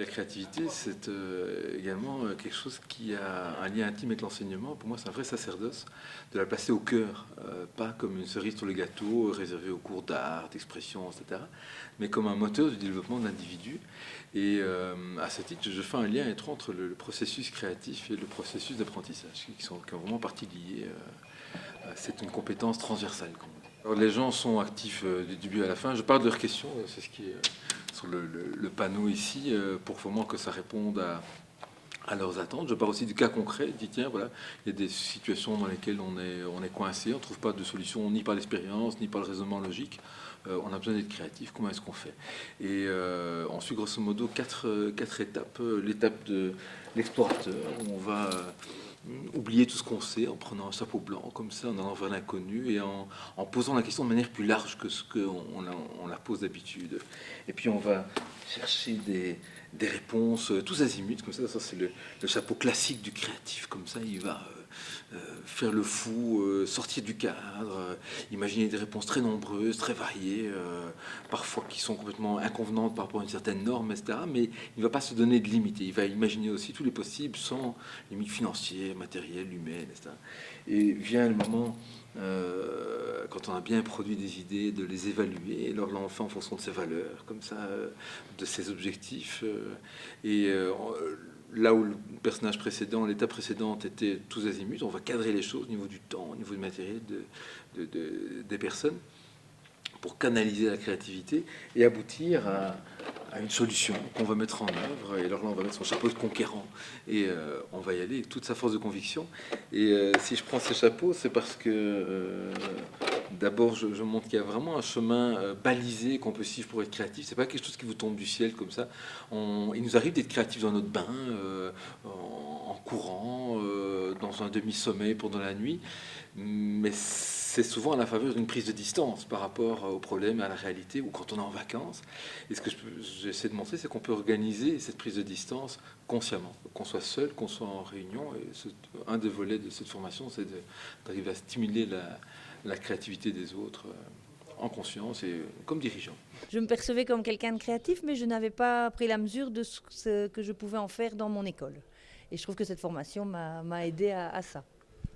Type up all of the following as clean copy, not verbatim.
La créativité, c'est également quelque chose qui a un lien intime avec l'enseignement. Pour moi, c'est un vrai sacerdoce de la placer au cœur, pas comme une cerise sur le gâteau réservée aux cours d'art, d'expression, etc., mais comme un moteur du développement de l'individu. Et à ce titre, je fais un lien étroit entre le processus créatif et le processus d'apprentissage, qui ont vraiment partie liée. C'est une compétence transversale, comme on dit. Alors, les gens sont actifs du début à la fin. Je parle de leurs questions, c'est ce qui est sur le panneau ici, pour vraiment que ça réponde à leurs attentes. Je parle aussi du cas concret. Je dis, tiens, voilà, il y a des situations dans lesquelles on est coincé, on ne trouve pas de solution ni par l'expérience, ni par le raisonnement logique. On a besoin d'être créatif. Comment est-ce qu'on fait? Et on suit grosso modo quatre étapes. L'étape de l'explorateur, où on va oublier tout ce qu'on sait en prenant un chapeau blanc, comme ça, en allant vers l'inconnu et en posant la question de manière plus large que ce qu'on la pose d'habitude. Et puis on va chercher des réponses tous azimuts, comme ça c'est le chapeau classique du créatif, comme ça il va faire le fou, sortir du cadre, imaginer des réponses très nombreuses, très variées, parfois qui sont complètement inconvenantes par rapport à une certaine norme, etc. Mais il ne va pas se donner de limites. Il va imaginer aussi tous les possibles sans limites financières, matérielles, humaines, etc. Et vient le moment, quand on a bien produit des idées, de les évaluer, et leur l'enfant en fonction de ses valeurs, comme ça, de ses objectifs. Là où le personnage précédent, l'étape précédente était tous azimuts, on va cadrer les choses au niveau du temps, au niveau du matériel des personnes pour canaliser la créativité et aboutir à une solution qu'on va mettre en œuvre. Et alors là, on va mettre son chapeau de conquérant et on va y aller avec toute sa force de conviction. Et si je prends ce chapeau, c'est parce que d'abord, je montre qu'il y a vraiment un chemin balisé qu'on peut suivre pour être créatif. C'est pas quelque chose qui vous tombe du ciel comme ça. Il nous arrive d'être créatif dans notre bain, en courant, dans un demi-sommeil pendant la nuit, mais c'est souvent à la faveur d'une prise de distance par rapport aux problèmes, à la réalité, ou quand on est en vacances. Et ce que j'essaie de montrer, c'est qu'on peut organiser cette prise de distance consciemment, qu'on soit seul, qu'on soit en réunion. Et un des volets de cette formation, c'est d'arriver à stimuler la créativité des autres en conscience et comme dirigeant. Je me percevais comme quelqu'un de créatif, mais je n'avais pas pris la mesure de ce que je pouvais en faire dans mon école. Et je trouve que cette formation m'a aidé à ça.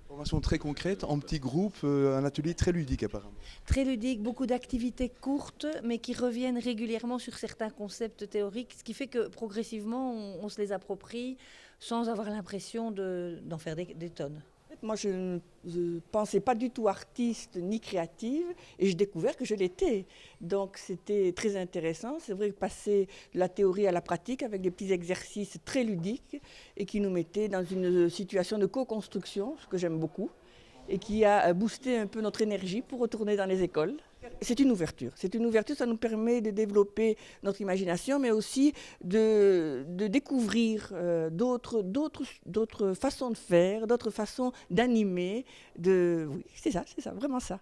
Formation très concrète, en petits groupes, un atelier très ludique apparemment. Très ludique, beaucoup d'activités courtes, mais qui reviennent régulièrement sur certains concepts théoriques, ce qui fait que progressivement, on se les approprie sans avoir l'impression d'en faire des tonnes. Moi, je ne pensais pas du tout artiste ni créative et j'ai découvert que je l'étais. Donc, c'était très intéressant. C'est vrai que passer de la théorie à la pratique avec des petits exercices très ludiques et qui nous mettaient dans une situation de co-construction, ce que j'aime beaucoup, et qui a boosté un peu notre énergie pour retourner dans les écoles. C'est une ouverture. C'est une ouverture, ça nous permet de développer notre imagination, mais aussi de découvrir d'autres façons de faire, d'autres façons d'animer. Oui, c'est ça, vraiment ça.